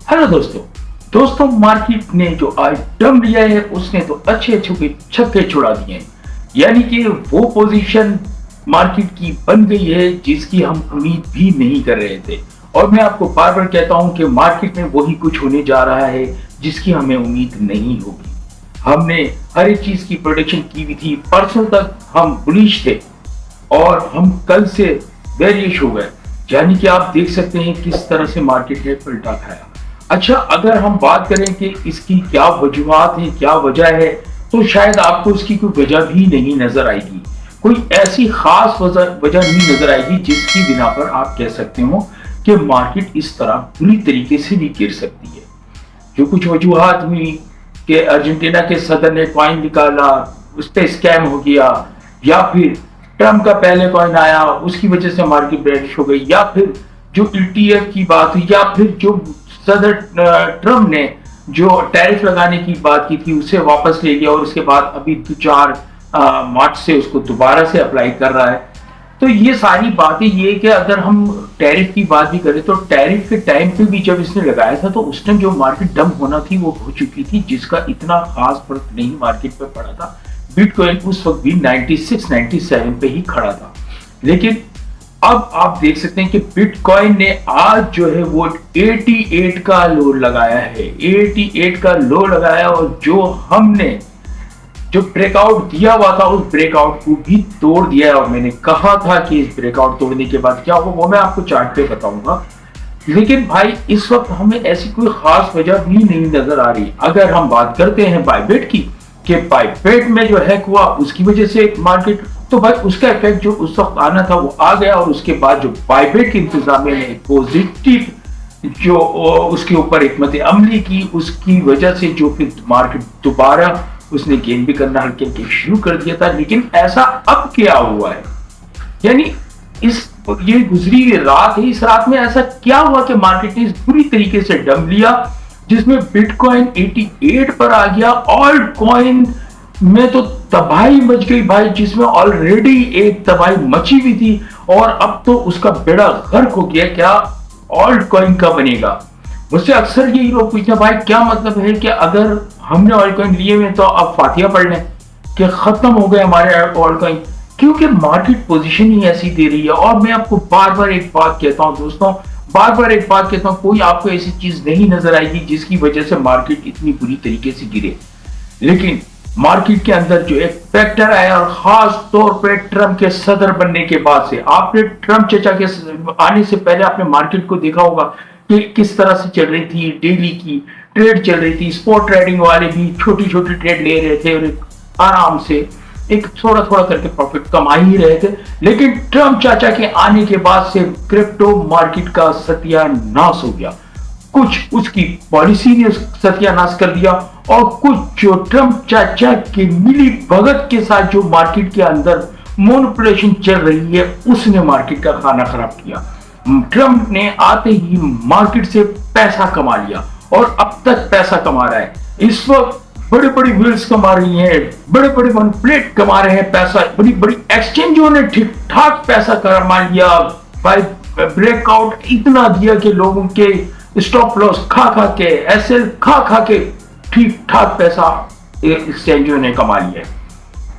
Hello दोस्तों market ने जो आज दम लिया है उसने तो अच्छे अच्छे के छक्के छुड़ा दिए हैं। यानी कि वो पोजीशन मार्केट की बन गई है जिसकी हम उम्मीद भी नहीं कर रहे थे। और मैं आपको बार बार कहता हूं कि मार्केट में वही कुछ होने जा रहा है जिसकी हमें उम्मीद नहीं होगी। हमने हर एक चीज की प्रोडिक्शन की हुई थी, परसों तक हम बुलिश थे और हम कल से बेरिश हो गए। यानी कि आप देख सकते हैं किस तरह से मार्केट ने पलटा खाया। अच्छा, अगर हम बात करें कि इसकी क्या वजूहात है, क्या वजह है, तो शायद आपको इसकी कोई वजह भी नहीं नजर आएगी। कोई ऐसी खास वजह नहीं नजर आएगी जिसकी बिना पर आप कह सकते हो कि मार्केट इस तरह बुरी तरीके से भी गिर सकती है। जो कुछ वजूहात हुई कि अर्जेंटीना के सदर ने कॉइन निकाला, उस पर स्कैम हो गया, या फिर ट्रम्प का पहले कॉइन आया उसकी वजह से मार्केट बेरिश हो गई, या फिर जो ईटीएफ की बात हुई, या फिर जो सदर ट्रम्प ने जो टैरिफ लगाने की बात की थी उसे वापस ले लिया और उसके बाद अभी 4 मार्च से उसको दोबारा से अप्लाई कर रहा है। तो ये सारी बातें ये कि अगर हम टैरिफ की बात भी करें तो टैरिफ के टाइम पे भी जब इसने लगाया था तो उस टाइम जो मार्केट डंप होना थी वो हो चुकी थी, जिसका इतना खास फर्क नहीं मार्केट पे पड़ा था। बिटकॉइन उस वक्त भी 96-97 पे ही खड़ा था। लेकिन अब आप देख सकते हैं कि बिटकॉइन ने आज जो है वो 88 का लो लगाया है, 88 का लो लगाया। और जो हमने जो ब्रेकआउट दिया हुआ था उस ब्रेकआउट को भी तोड़ दिया है। और मैंने कहा था कि इस ब्रेकआउट तोड़ने के बाद क्या होगा वो मैं आपको चार्ट पे बताऊंगा। लेकिन भाई इस वक्त हमें ऐसी कोई खास वजह भी नहीं नजर आ रही। अगर हम बात करते हैं बाइबिट की कि बाइबिट में जो हैक हुआ उसकी वजह से मार्केट, तो भाई उसका इफेक्ट जो उस वक्त आना था वो आ गया। और उसके बाद जो बाइबिट की इंतजामिया ने पॉजिटिव जो उसके ऊपर हिकमत अमली की, उसकी वजह से जो फिर मार्केट दोबारा उसने गेन भी करना हल्के हल्के शुरू कर दिया था। लेकिन ऐसा अब क्या हुआ है, यानी ये गुजरी रात है, इस रात में ऐसा क्या हुआ कि मार्केट ने इस बुरी तरीके से डम लिया जिसमें बिटकॉइन 88 पर आ गया। ऑल्ट कॉइन में तो तबाही मच गई भाई, जिसमें ऑलरेडी एक तबाही मची हुई थी और अब तो उसका बेड़ा गर्क हो गया। क्या ऑल्ट कॉइन का बनेगा? मुझसे अक्सर यही लोग पूछते हैं भाई क्या मतलब है कि अगर हमने ऑल्ट कॉइन लिए हुए तो अब फातिहा पढ़ लें कि खत्म हो गए हमारे ऑल्ट कॉइन, क्योंकि मार्केट पोजीशन ही ऐसी दे रही है। और मैं आपको बार बार एक बात कहता हूं दोस्तों, बार बार एक बात कहता हूं, कोई आपको ऐसी चीज नहीं नजर आएगी जिसकी वजह से मार्केट इतनी बुरी तरीके से गिरे। लेकिन मार्केट के अंदर जो एक फैक्टर आया, और खास तौर पे ट्रम्प के सदर बनने के बाद से, आपने ट्रम्प चचा के आने से पहले आपने मार्केट को देखा होगा कि किस तरह से चल रही थी, डेली की ट्रेड चल रही थी। स्पॉट ट्रेडिंग वाले भी छोटी छोटी ट्रेड ले रहे थे और आराम से एक थोड़ा थोड़ा करके प्रॉफिट कमा ही रहे थे। लेकिन ट्रम्प चाचा के आने के बाद से क्रिप्टो मार्केट का सत्यानाश हो गया। कुछ उसकी पॉलिसी ने सत्यानाश कर दिया और कुछ जो ट्रम्प चाचा के मिली भगत के साथ जो मार्केट के अंदर मोनोपुलेशन चल रही है उसने मार्केट का खाना खराब किया। ट्रम्प ने आते ही मार्केट से पैसा कमा लिया और अब तक पैसा कमा रहा है। इस वक्त बड़ी बड़ी व्हील्स कमा रही हैं, बड़े बड़े प्लेट कमा रहे हैं पैसा, बड़ी बड़ी एक्सचेंजों ने ठीक ठाक पैसा कमा लिया। भाई ब्रेकआउट इतना दिया कि लोगों के स्टॉप लॉस खा खा के, एसएल खा खा के ठीक ठाक पैसा एक्सचेंजों ने कमा लिया।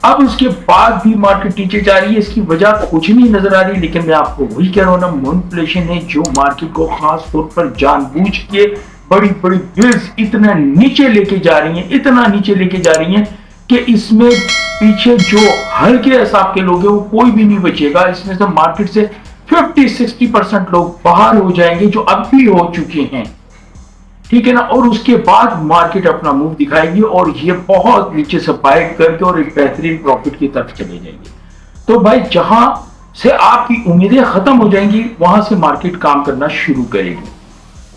अब उसके बाद भी मार्केट नीचे जा रही है, इसकी वजह कुछ नहीं नजर आ रही। लेकिन मैं आपको वही कह रहा हूं ना, मैनिपुलेशन है जो मार्केट को खास तौर पर जानबूझ के बड़ी बड़ी व्हील्स इतना नीचे लेके जा रही हैं, इतना नीचे लेके जा रही हैं कि इसमें पीछे जो हल्के हिसाब के लोग हैं वो कोई भी नहीं बचेगा। इसमें से मार्केट से 50-60% लोग बाहर हो जाएंगे जो अब भी हो चुके हैं, ठीक है ना। और उसके बाद मार्केट अपना मूव दिखाएगी और ये बहुत नीचे से बाइट करके और एक बेहतरीन प्रॉफिट की तरफ चले जाएंगे। तो भाई जहां से आपकी उम्मीदें खत्म हो जाएंगी वहां से मार्केट काम करना शुरू करेगी।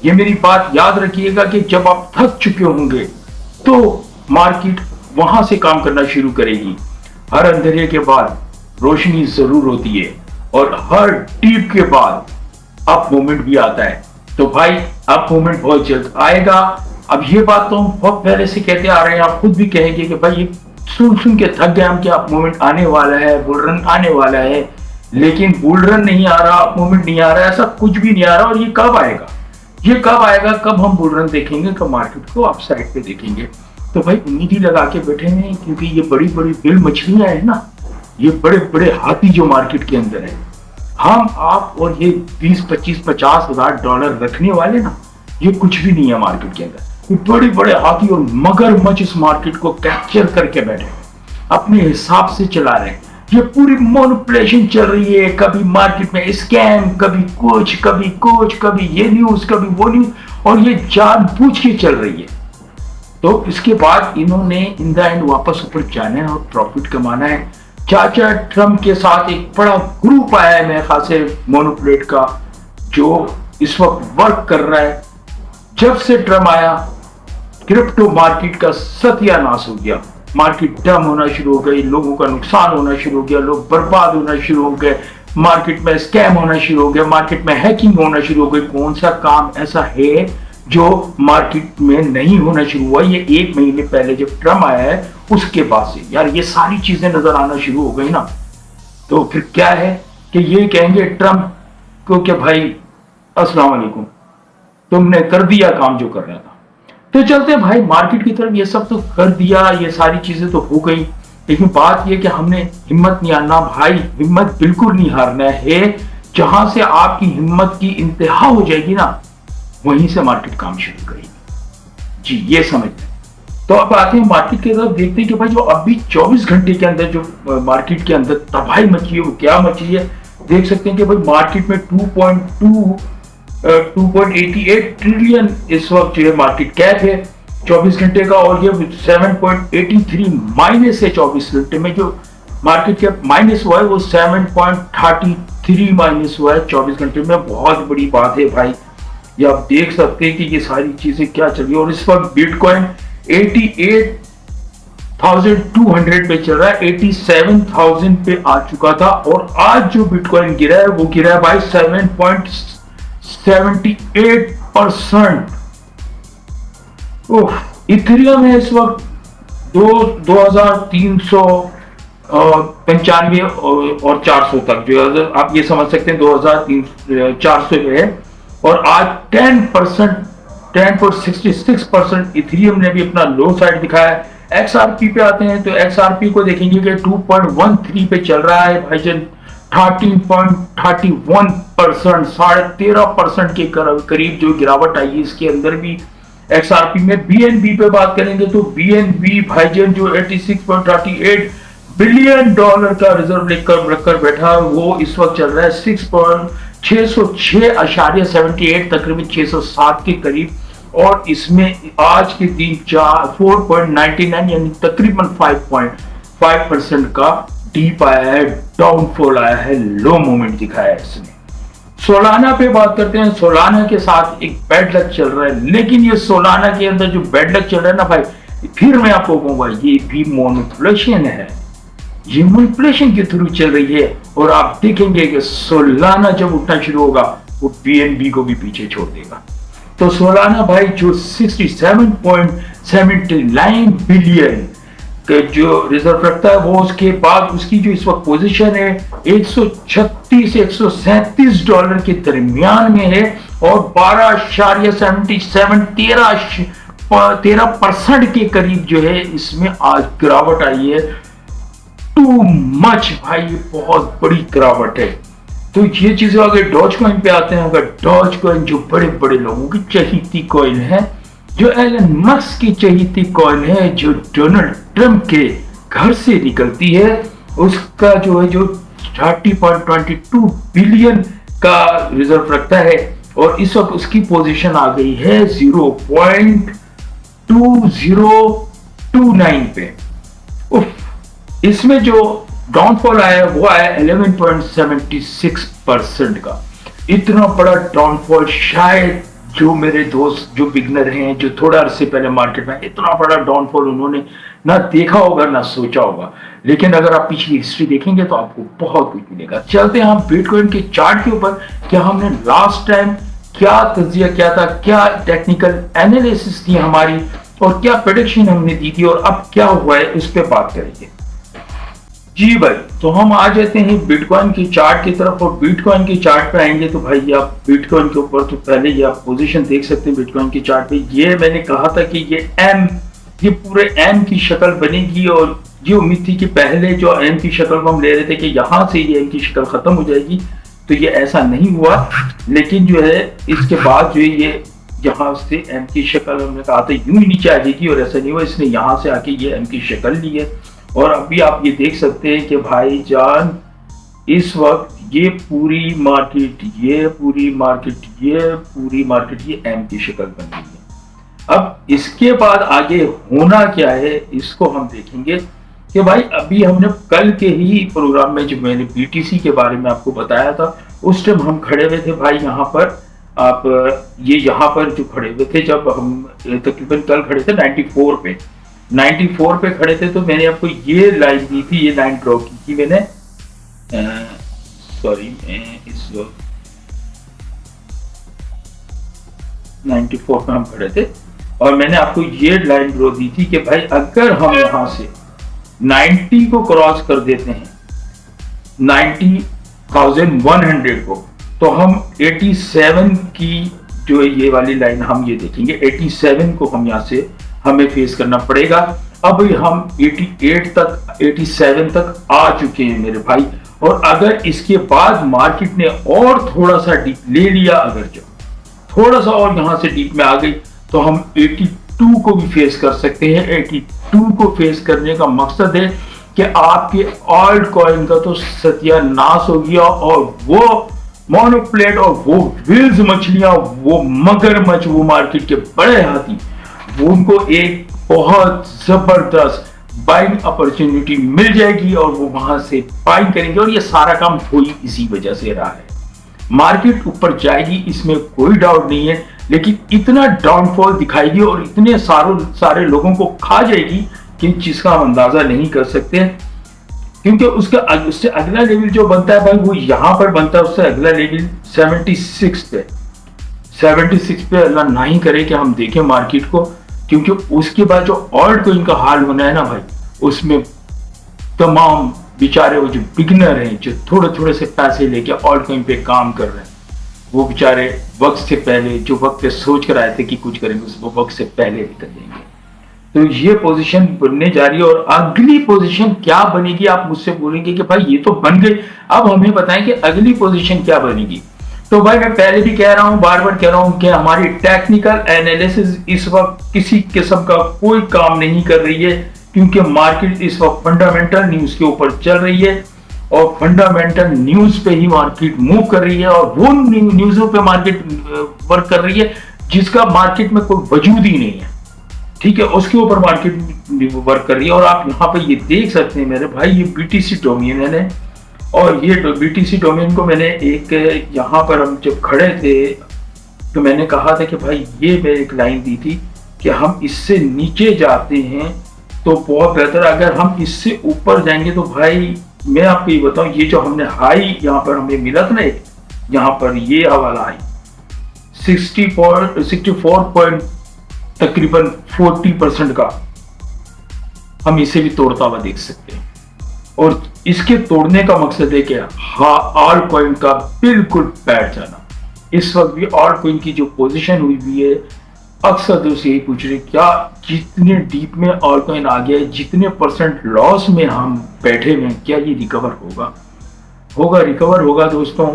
ये मेरी बात याद रखिएगा कि जब आप थक चुके होंगे तो मार्केट वहां से काम करना शुरू करेगी। हर अंधेरे के बाद रोशनी जरूर होती है और हर डीप के बाद अप मोमेंट भी आता है। तो भाई अप मोमेंट बहुत जल्द आएगा। अब ये बात तो हम बहुत पहले से कहते आ रहे हैं, आप खुद भी कहेंगे कि भाई ये सुन सुन के थक गए हम कि अप मोमेंट आने वाला है, बुल रन आने वाला है। लेकिन बुल रन नहीं आ रहा, अप मोमेंट नहीं आ रहा, ऐसा कुछ भी नहीं आ रहा। और ये कब आएगा? ये कब आएगा, कब हम बुल रन देखेंगे, कब मार्केट को अप साइड पे देखेंगे। तो भाई उम्मीद ही लगा के बैठे हैं, क्योंकि ये बड़ी बड़ी बिल मछलियां है ना, ये बड़े बड़े हाथी जो मार्केट के अंदर है, हम आप और ये 20, 25, 50 हजार डॉलर रखने वाले ना, ये कुछ भी नहीं है मार्केट के अंदर। ये बड़े बड़े हाथी और मगरमच्छ इस मार्केट को कैप्चर करके बैठे हैं, अपने हिसाब से चला रहे हैं। ये पूरी मैनिपुलेशन चल रही है, कभी मार्केट में स्कैम, कभी कुछ, कभी ये न्यूज, कभी वो न्यूज, और ये जानबूझ के चल रही है। तो इसके बाद इन्होंने इन द एंड वापस ऊपर जाना है और प्रॉफिट कमाना है। चाचा ट्रम्प के साथ एक बड़ा ग्रुप आया है मेरे ख्याल से मोनोप्लेट का, जो इस वक्त वर्क कर रहा है। जब से ट्रम्प आया, क्रिप्टो मार्केट का सत्यानाश हो गया, मार्केट डम होना शुरू हो गई, लोगों का नुकसान होना शुरू हो गया, लोग बर्बाद होना शुरू हो गए, मार्केट में स्कैम होना शुरू हो गया, मार्केट में हैकिंग होना शुरू हो गई। कौन सा काम ऐसा है जो मार्केट में नहीं होना शुरू हुआ? ये 1 महीने पहले जब ट्रम्प आया है उसके बाद से यार ये सारी चीजें नजर आना शुरू हो गई ना। तो फिर क्या है कि ये कहेंगे ट्रम्प को कि भाई अस्सलाम वालेकुम, तुमने कर दिया काम जो करना था। तो चलते भाई मार्केट की तरफ, ये सब तो कर दिया, ये सारी चीजें तो हो गई, लेकिन बात ये कि हमने हिम्मत नहीं हारना भाई, हिम्मत बिल्कुल नहीं हारना है। जहां से आपकी हिम्मत की इंतहा हो जाएगी ना, वहीं से मार्केट काम शुरू करेगी जी, ये समझते हैं। तो अब आते हैं मार्केट की तरफ, देखते हैं कि भाई जो अभी 24 घंटे के अंदर जो मार्केट के अंदर तबाही मची है वो क्या मची है। देख सकते हैं कि भाई मार्केट में 2.88 ट्रिलियन इस वक्त जो है मार्केट कैप है 24 घंटे का, और ये 7.83 माइनस है 24 घंटे में। जो मार्केट कैप माइनस हुआ है वो 7.33 माइनस हुआ है 24 घंटे में। बहुत बड़ी बात है भाई, ये आप देख सकते हैं कि ये सारी चीजें क्या चल रही है। और इस वक्त बिटकॉइन 88,200 पे चल रहा है, 87,000 पे आ चुका था, और आज जो बिटकॉइन गिरा है वो गिरा है भाई 7.78%। इथेरियम है इस वक्त 2395 और 400 तक, जो आप ये समझ सकते हैं 2300-400 पे है। और आज 10.66% इथेरियम ने भी अपना लो साइड दिखाया है। XRP पे आते हैं तो XRP को देखेंगे कि 2.13 पे चल रहा है भाईजान, 13.31%, 13.5% के करीब जो गिरावट आई है इसके अंदर भी XRP में। BNB पे बात करेंगे तो BNB भाईजान जो 86.38 बिलियन डॉलर का रिजर्व लेकर रखकर बैठा है, वो इस वक्त चल रहा है 606.78, तकरीबन 607 के करीब। और इसमें आज के दिन 4.99 यानी तकरीबन 5.5% का डीप आया है, डाउनफॉल आया है, लो मोमेंट दिखाया है इसने। सोलाना पे बात करते हैं, सोलाना के साथ एक बैड लक चल रहा है, लेकिन ये सोलाना के अंदर जो बैड लक चल रहा है ना भाई, फिर मैं आपको कहूंगा ये भी मैनिपुलेशन है, ये मैनिपुलेशन के थ्रू चल रही है। और आप देखेंगे कि सोलाना जब उठना शुरू होगा वो BNB को भी पीछे छोड़ देगा। तो सोलाना भाई जो 67.79 बिलियन के जो रिजर्व रखता है, वो उसके बाद उसकी जो इस वक्त पोजीशन है 136 से 137 डॉलर के दरमियान में है, और 13% के करीब जो है इसमें आज गिरावट आई है। टू मच भाई, ये बहुत बड़ी गिरावट है। तो ये चीजें अगर डॉज कॉइन पे आते हैं, अगर डॉज कॉइन जो बड़े बड़े लोगों की चहीती कॉइन है, जो एलन मस्क की चहीती कॉइन है, जो डोनाल्ड ट्रम्प के घर से निकलती है, उसका जो है जो 30.22 बिलियन का रिजर्व रखता है, और इस वक्त उसकी पोजीशन आ गई है 0.2029 पे। इसमें जो डाउनफॉल आया वो आया 11.76% का। इतना बड़ा डाउनफॉल शायद जो मेरे दोस्त जो बिगनर हैं, जो थोड़ा अरसे पहले मार्केट में, इतना बड़ा डाउनफॉल उन्होंने ना देखा होगा ना सोचा होगा। लेकिन अगर आप पिछली हिस्ट्री देखेंगे तो आपको बहुत कुछ मिलेगा। चलते हैं हम बिटकॉइन के चार्ट के ऊपर, क्या हमने लास्ट टाइम क्या तज्जिया किया था, क्या टेक्निकल एनालिसिस थी हमारी, और क्या प्रेडिक्शन हमने दी थी, और अब क्या हुआ है, इस पे बात करेंगे। जी भाई, तो हम आ जाते हैं बिटकॉइन की चार्ट की तरफ, और बिटकॉइन की चार्ट पे आएंगे तो भाई आप बिटकॉइन के ऊपर तो पहले ये आप पोजीशन देख सकते हैं बिटकॉइन की चार्ट पे। ये मैंने कहा था कि ये पूरे एम की शक्ल बनेगी, और ये उम्मीद थी कि पहले जो एम की शक्ल को हम ले रहे थे कि यहाँ से ये एम की शक्ल खत्म हो जाएगी, तो ये ऐसा नहीं हुआ। लेकिन जो है इसके बाद जो है ये यहाँ से एम की शक्ल हमने कहा था यूं ही नीचे आ जाएगी, और ऐसा नहीं हुआ, इसने यहाँ से आके ये एम की शक्ल ली है। और अभी आप ये देख सकते हैं कि भाईजान इस वक्त ये पूरी मार्केट ये एम की शक्ल बन गई है। अब इसके बाद आगे होना क्या है इसको हम देखेंगे कि भाई अभी हमने कल के ही प्रोग्राम में जब मैंने बीटीसी के बारे में आपको बताया था, उस टाइम हम खड़े हुए थे भाई यहाँ पर, आप ये यहाँ पर जो खड़े हुए थे जब हम तकरीबन कल खड़े थे 94 पे खड़े थे, तो मैंने आपको ये लाइन दी थी, ये लाइन ड्रॉ की थी मैंने, सॉरी मैं इस वक्त 94 पे हम खड़े थे, और मैंने आपको ये लाइन ड्रॉ दी थी कि भाई अगर हम यहाँ से 90 को क्रॉस कर देते हैं, 90,100 को, तो हम 87 की जो ये वाली लाइन हम ये देखेंगे, 87 को हम यहाँ से हमें फेस करना पड़ेगा। अब हम 87 तक आ चुके हैं मेरे भाई, और अगर इसके बाद मार्केट ने और थोड़ा सा डीप ले लिया, अगर जो थोड़ा सा और यहाँ से डीप में आ गई, तो हम 82 को भी फेस कर सकते हैं। 82 को फेस करने का मकसद है कि आपके ऑल्ट कॉइन का तो सत्यानाश हो गया, और वो मोनोप्लेट और वो विल्स मछलियां, वो मगरमच्छ, वो मार्केट के बड़े हाथी, वो उनको एक बहुत जबरदस्त बाइंग अपॉर्चुनिटी मिल जाएगी, और वो वहां से बाइंग करेंगे, और ये सारा काम कोई इसी वजह से रहा है। मार्केट ऊपर जाएगी, इसमें कोई डाउट नहीं है, लेकिन इतना डाउनफॉल दिखाएगी और इतने सारे लोगों को खा जाएगी कि जिसका हम अंदाजा नहीं कर सकते, क्योंकि उससे अगला लेवल जो बनता है भाई वो यहाँ पर बनता है, उससे अगला लेवल 76 पे अल्लाह नहीं करे कि हम देखें मार्केट को, क्योंकि उसके बाद जो ऑल्ट कोइन का हाल होना है ना भाई, उसमें तमाम बेचारे वो जो बिगनर हैं, जो थोड़े थोड़े से पैसे लेके ऑल्ट कोइन पे काम कर रहे हैं, वो बेचारे वक्त से पहले, जो वक्त पे सोच कर आए थे कि कुछ करेंगे, वो वक्त से पहले निकल देंगे। तो ये पोजीशन बनने जा रही है, और अगली पोजीशन क्या बनेगी आप मुझसे बोलेंगे कि भाई ये तो बन गई, अब हमें बताएं कि अगली पोजीशन क्या बनेगी। तो भाई मैं पहले भी कह रहा हूं, बार बार कह रहा हूं कि हमारी टेक्निकल एनालिसिस इस वक्त किसी किस्म का कोई काम नहीं कर रही है, क्योंकि मार्केट इस वक्त फंडामेंटल न्यूज के ऊपर चल रही है, और फंडामेंटल न्यूज पे ही मार्केट मूव कर रही है, और वो न्यूजों पे मार्केट वर्क कर रही है जिसका मार्केट में कोई वजूद ही नहीं है, ठीक है, उसके ऊपर मार्केट वर्क कर रही है। और आप यहाँ पे ये देख सकते हैं मेरे भाई, ये बीटीसी डोमेन है, और ये बीटीसी डोमेन को मैंने एक यहाँ पर हम जब खड़े थे तो मैंने कहा था कि भाई ये मैं एक लाइन दी थी कि हम इससे नीचे जाते हैं तो बहुत बेहतर, अगर हम इससे ऊपर जाएंगे तो भाई मैं आपको ये बताऊं, ये जो हमने हाई यहाँ पर हमें मिला था ना, यहाँ पर ये वाला हाई 64 तकरीबन 40% का, हम इसे भी तोड़ता हुआ देख सकते हैं। और इसके तोड़ने का मकसद है कि हाँ, ऑल्ट कॉइन का बिल्कुल बैठ जाना। इस वक्त भी ऑल्ट कॉइन की जो पोजीशन हुई है, अक्सर दोस्त यही पूछ रहे क्या जितने डीप में ऑल्ट कॉइन आ गया है, जितने परसेंट लॉस में हम बैठे हुए हैं, क्या ये रिकवर होगा? रिकवर होगा दोस्तों,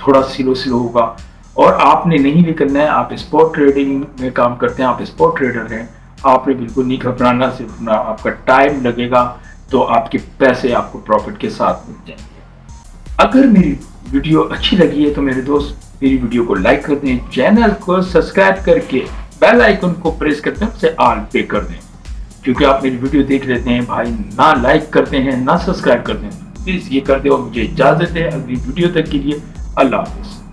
थोड़ा स्लो होगा। और आपने नहीं भी करना है, आप स्पॉट ट्रेडिंग में काम करते हैं, आप स्पॉट ट्रेडर हैं, आपने बिल्कुल नहीं घबराना, सिर्फ ना आपका टाइम लगेगा, तो आपके पैसे आपको प्रॉफिट के साथ मिल जाएंगे। अगर मेरी वीडियो अच्छी लगी है तो मेरे दोस्त मेरी वीडियो को लाइक कर दें, चैनल को सब्सक्राइब करके बेल आइकन को प्रेस करते हैं, उसे ऑल पे कर दें, क्योंकि आप मेरी वीडियो देख लेते हैं भाई, ना लाइक करते हैं ना सब्सक्राइब करते हैं, प्लीज ये कर दे। और मुझे इजाजत है, अगली वीडियो तक के लिए अल्लाह हाफिज।